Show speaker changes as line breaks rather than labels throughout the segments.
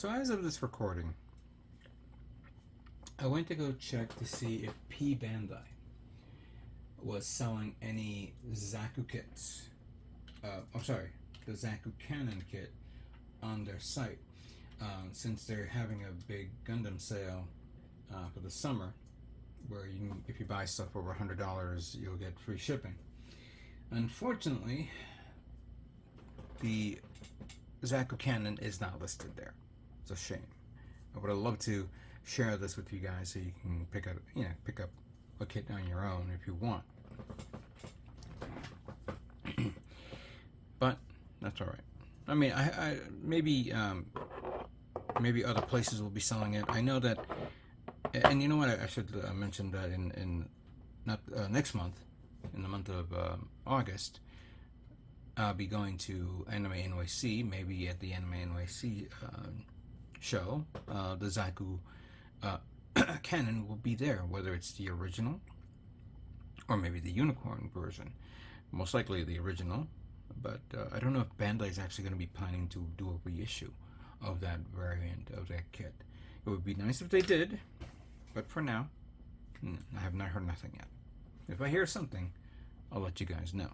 So as of this recording, I went to go check to see if P Bandai was selling any Zaku kits. I'm sorry, the Zaku Cannon kit on their site, since they're having a big Gundam sale for the summer, where you can, if you buy stuff over $100, you'll get free shipping. Unfortunately, the Zaku Cannon is not listed there. It's a shame. I would have loved to share this with you guys so you can pick up a kit on your own if you want. But that's all right. I mean, I maybe other places will be selling it. I know that, and you know what? I should mention that in not next month, in the month of August, I'll be going to Anime NYC. Maybe at the Anime NYC show, the Zaku Cannon will be there, whether it's the original or maybe the unicorn version. Most likely the original, but I don't know if Bandai is actually going to be planning to do a reissue of that variant of that kit. It would be nice if they did, but for now, I have not heard nothing yet. If I hear something, I'll let you guys know.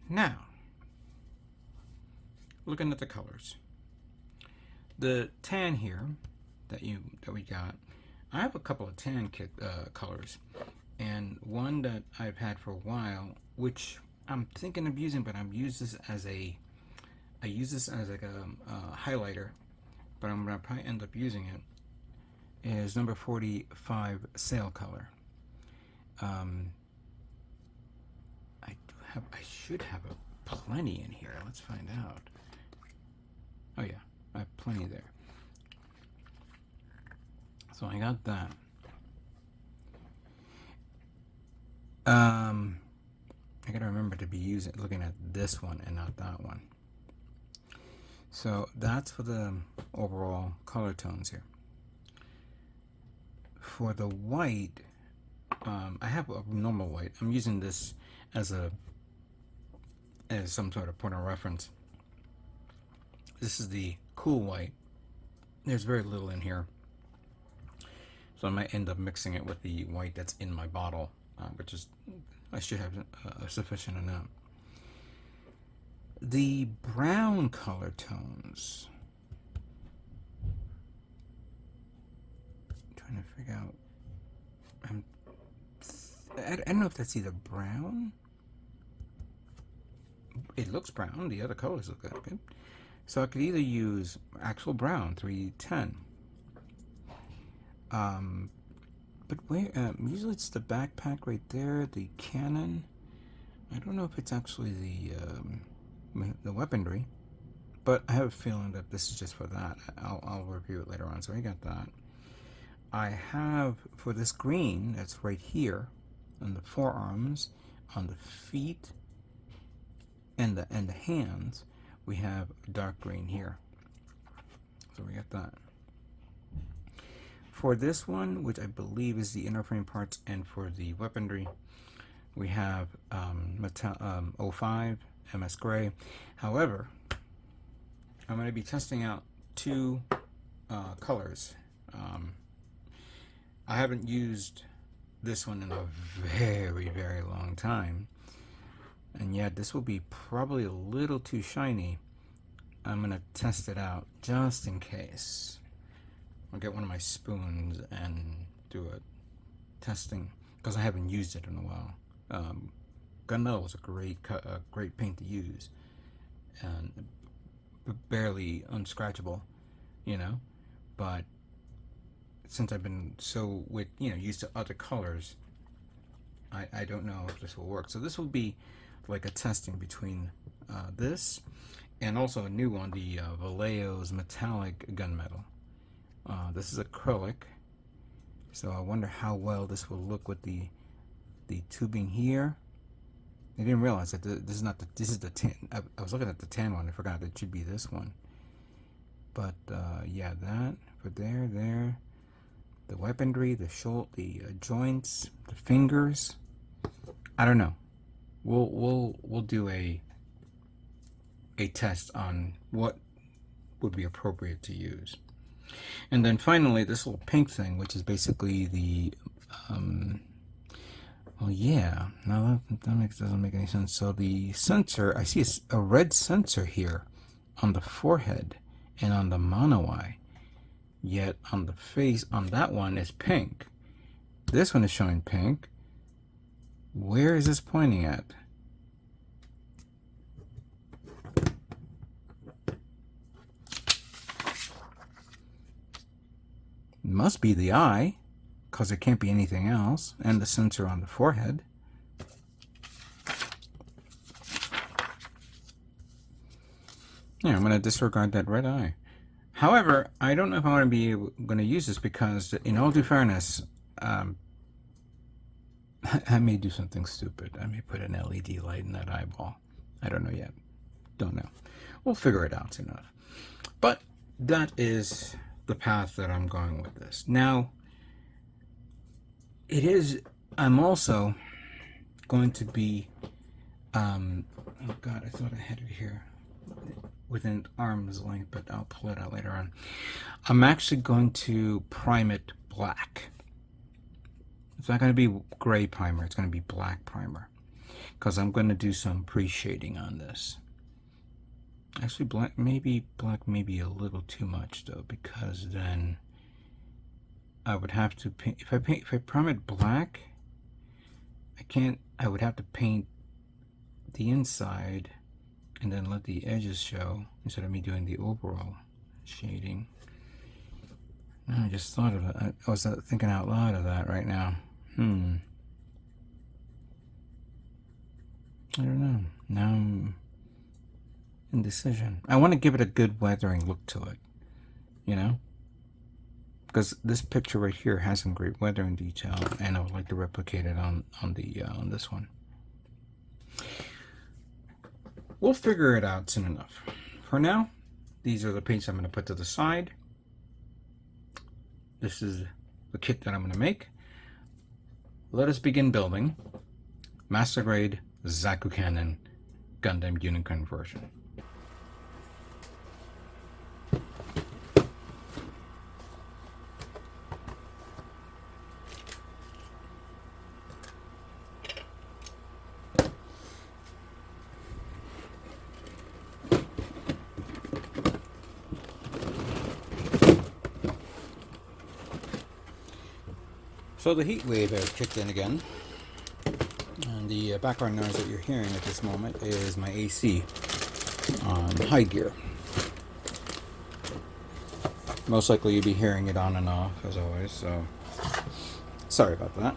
Now, looking at the colors, the tan here that we got, I have a couple of tan kit colors, and one that I've had for a while, which I'm thinking of using, but I use this as like a highlighter, but I'm gonna probably end up using it, is number 45 Sail Color. I should have plenty in here. Let's find out. Oh yeah, I have plenty there. So I got that. I gotta remember to be looking at this one and not that one. So that's for the overall color tones here. For the white, I have a normal white. I'm using this as some sort of point of reference. This is the cool white. There's very little in here, so I might end up mixing it with the white that's in my bottle, which is, I should have a sufficient amount. The brown color tones, I'm trying to figure out, I don't know if that's either brown. It looks brown. The other colors look good. So I could either use actual brown, 310. But where? Usually it's the backpack right there, the cannon. I don't know if it's actually the weaponry, but I have a feeling that this is just for that. I'll review it later on. So I got that. I have, for this green that's right here on the forearms, on the feet, and the hands, we have dark green here. So we got that. For this one, which I believe is the inner frame parts, and for the weaponry, we have 05 MS Gray. However, I'm going to be testing out two colors. I haven't used this one in a very, very long time, and yet this will be probably a little too shiny. I'm going to test it out just in case. I'll get one of my spoons and do a testing, because I haven't used it in a while. Gunmetal is a great paint to use, and barely unscratchable, you know. But since I've been so used to other colors, I don't know if this will work. So this will be like a testing between this and also a new one, the Vallejo's metallic gunmetal. This is acrylic, so I wonder how well this will look with the tubing here. I didn't realize that this is the tan. I was looking at the tan one. I forgot that it should be this one. But yeah, that for there, the weaponry, the shoulder, the joints, the fingers. I don't know. We'll do a a test on what would be appropriate to use. And then finally, this little pink thing, which is basically the, well, yeah, no, doesn't make any sense. So the sensor, I see a red sensor here on the forehead and on the mono eye, yet on the face, on that one is pink. This one is showing pink. Where is this pointing at? It must be the eye, because it can't be anything else, and the sensor on the forehead. Yeah, I'm going to disregard that red eye. However, I don't know if I want to be going to use this because, in all due fairness, I may do something stupid. I may put an LED light in that eyeball. I don't know yet. Don't know. We'll figure it out soon enough. But that is the path that I'm going with this. Now, I'm also going to be, oh God, I thought I had it here within arm's length, but I'll pull it out later on. I'm actually going to prime it black. It's not going to be gray primer, it's going to be black primer, because I'm going to do some pre-shading on this. Actually, black may be a little too much though, because then I would have to paint, if I prime it black, I would have to paint the inside and then let the edges show instead of me doing the overall shading. I just thought of it. I was thinking out loud of that right now. I don't know. Now I'm indecision. I want to give it a good weathering look to it, you know? Because this picture right here has some great weathering detail, and I would like to replicate it on this one. We'll figure it out soon enough. For now, these are the paints I'm going to put to the side. This is the kit that I'm going to make. Let us begin building Master Grade Zaku Cannon Gundam unit conversion. So the heat wave has kicked in again, and the background noise that you're hearing at this moment is my AC on high gear. Most likely you'll be hearing it on and off as always, so sorry about that.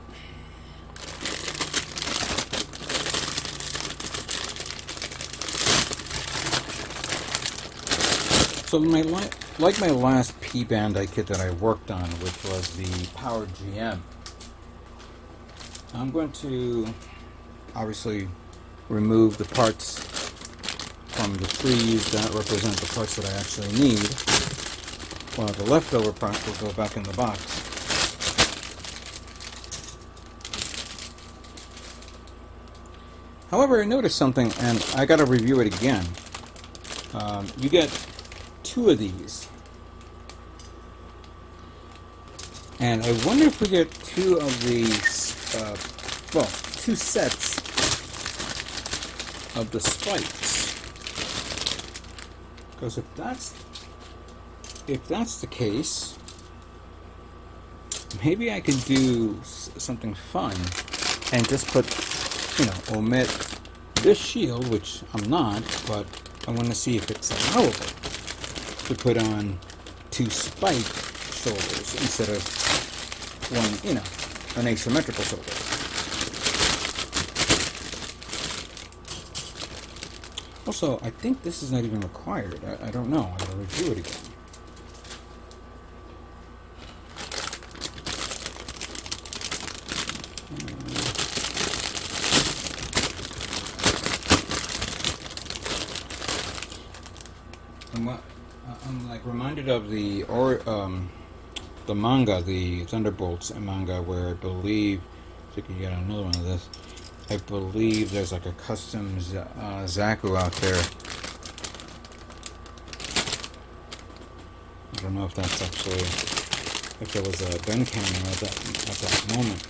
So like my last P-Bandai kit that I worked on, which was the Power GM, I'm going to obviously remove the parts from the sleeves that represent the parts that I actually need, while the leftover parts will go back in the box. However, I noticed something, and I got to review it again. You get 2 of these. And I wonder if we get 2 of these, 2 sets of the spikes. Because if that's the case, maybe I could do something fun and just put, omit this shield, which I'm not, but I want to see if it's allowable to put on 2 spike shoulders instead of one, an asymmetrical shoulder. Also, I think this is not even required. I don't know. I'll review it again. I'm like reminded of the manga, the Thunderbolts manga, where I believe, if you can get another one of this, I believe there's like a customs Zaku out there I don't know if that's actually, if there was a gun cannon at that moment.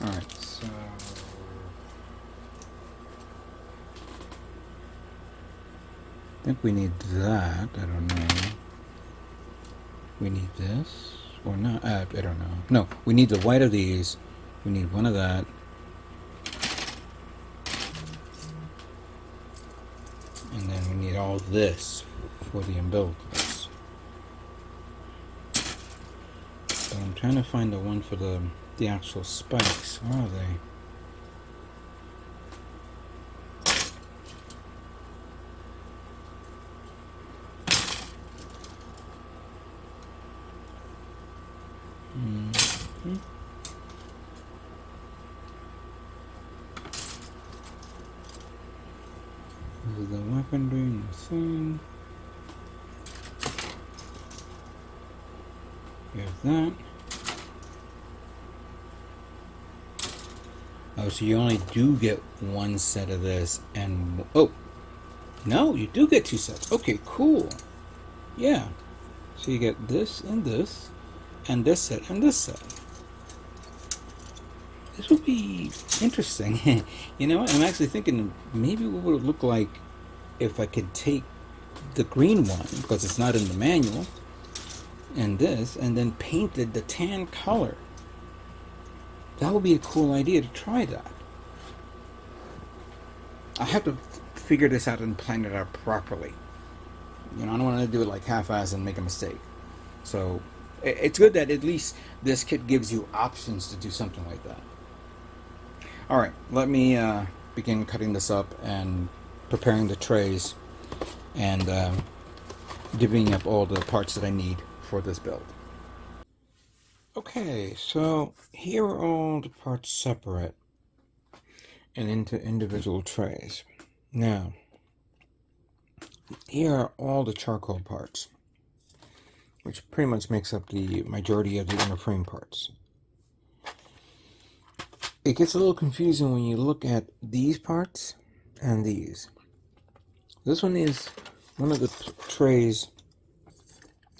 Alright, so I think we need that. I don't know. We need this or not? I don't know. No, we need the white of these. We need one of that. And then we need all this for the umbilicals. But I'm trying to find the one for the actual spikes. Where are they? This is the weaponry and the thing. Here's that. Oh, so you only do get one set of this, and oh, no, you do get two sets. Okay, cool. Yeah. So you get this, and this set, and this set. This would be interesting. You know what? I'm actually thinking maybe what would it look like if I could take the green one, because it's not in the manual, and this, and then painted the tan color. That would be a cool idea to try that. I have to figure this out and plan it out properly. You know, I don't want to do it like half-ass and make a mistake. So it's good that at least this kit gives you options to do something like that. Alright, let me begin cutting this up and preparing the trays and divvying up all the parts that I need for this build. Okay, so here are all the parts separate and into individual trays. Now, here are all the charcoal parts, which pretty much makes up the majority of the inner frame parts. It gets a little confusing when you look at these parts and these. This one is one of the trays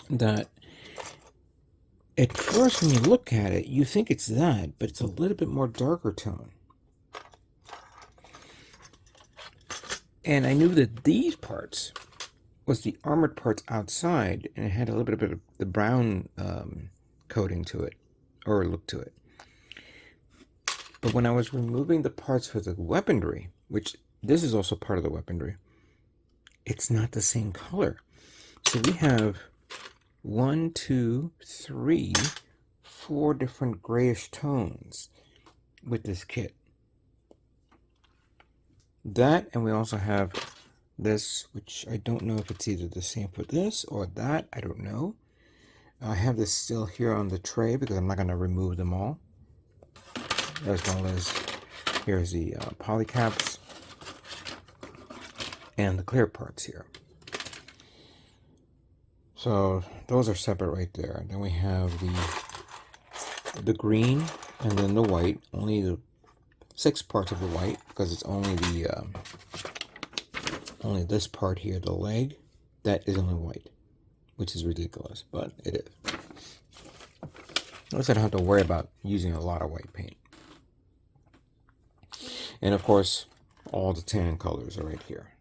that at first when you look at it, you think it's that, but it's a little bit more darker tone. And I knew that these parts was the armored parts outside, and it had a little bit of the brown coating to it, or look to it. But when I was removing the parts for the weaponry, which this is also part of the weaponry, it's not the same color. So we have 1, 2, 3, 4 different grayish tones with this kit. That, and we also have this, which I don't know if it's either the same for this or that, I don't know. I have this still here on the tray because I'm not going to remove them all. As well as, here's the poly caps and the clear parts here. So those are separate right there. Then we have the green and then the white. Only the 6 parts of the white, because it's only the only this part here, the leg, that is only white, which is ridiculous, but it is. At least I don't have to worry about using a lot of white paint. And of course, all the tan colors are right here.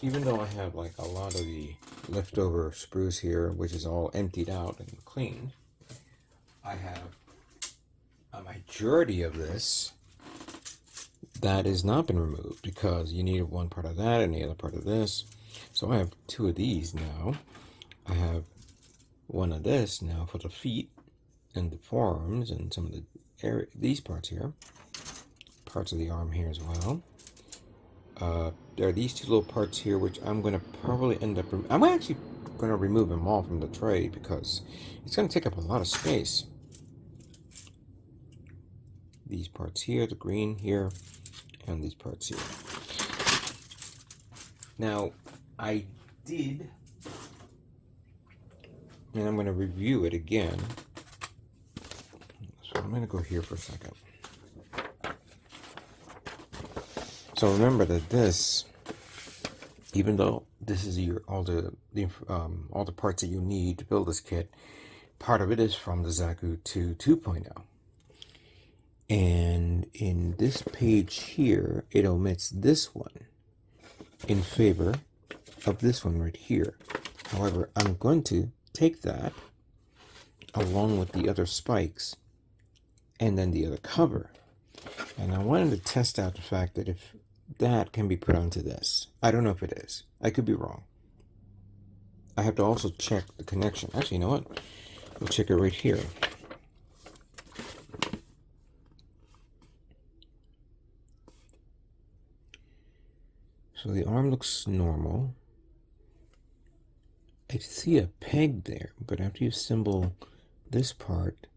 Even though I have like a lot of the leftover sprues here, which is all emptied out and cleaned, I have a majority of this that has not been removed because you need one part of that and the other part of this. So I have 2 of these now. I have one of this now for the feet and the forearms and some of the these parts here, parts of the arm here as well. There are these 2 little parts here, which I'm going to probably end up... I'm actually going to remove them all from the tray because it's going to take up a lot of space. These parts here, the green here, and these parts here. Now, I did, and I'm going to review it again. So I'm going to go here for a second. So remember that this, even though this is all the parts that you need to build this kit, part of it is from the Zaku 2.0. And in this page here, it omits this one in favor of this one right here. However, I'm going to take that along with the other spikes and then the other cover. And I wanted to test out the fact that if that can be put onto this. I don't know if it is. I could be wrong. I have to also check the connection. Actually, you know what? We'll check it right here. So the arm looks normal. I see a peg there, but after you assemble this part,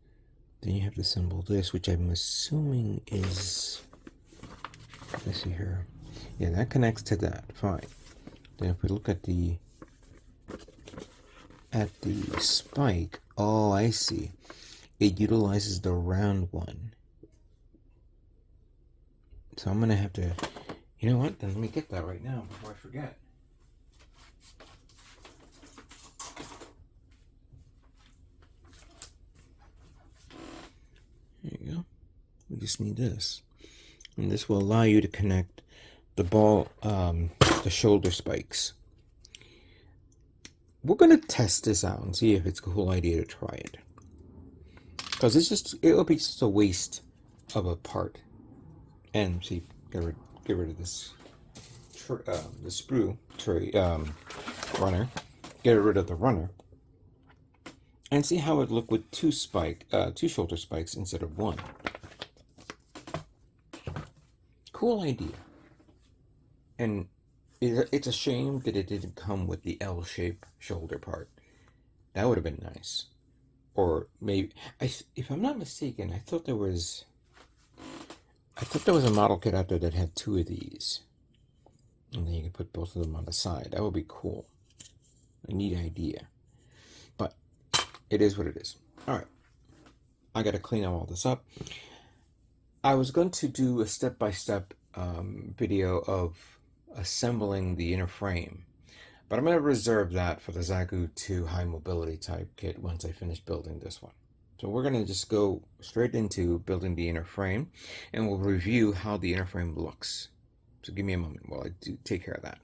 then you have to assemble this, which I'm assuming is... Let's see here. Yeah, that connects to that. Fine. Then if we look at the spike, oh, I see. It utilizes the round one. So I'm gonna have to, you know what? Then let me get that right now before I forget. There you go. We just need this. And this will allow you to connect the ball, the shoulder spikes. We're going to test this out and see if it's a cool idea to try it. Because it'll be just a waste of a part. And see, get rid of this, the sprue tray, runner. Get rid of the runner. And see how it look with two shoulder spikes instead of one. Cool idea. And it's a shame that it didn't come with the L-shaped shoulder part. That would have been nice. Or maybe, if I'm not mistaken, I thought there was a model kit out there that had two of these. And then you can put both of them on the side. That would be cool. A neat idea. But it is what it is. Alright. I gotta clean all this up. I was going to do a step-by-step video of assembling the inner frame, but I'm going to reserve that for the Zaku 2 high mobility type kit once I finish building this one. So we're going to just go straight into building the inner frame, and we'll review how the inner frame looks. So give me a moment while I take care of that.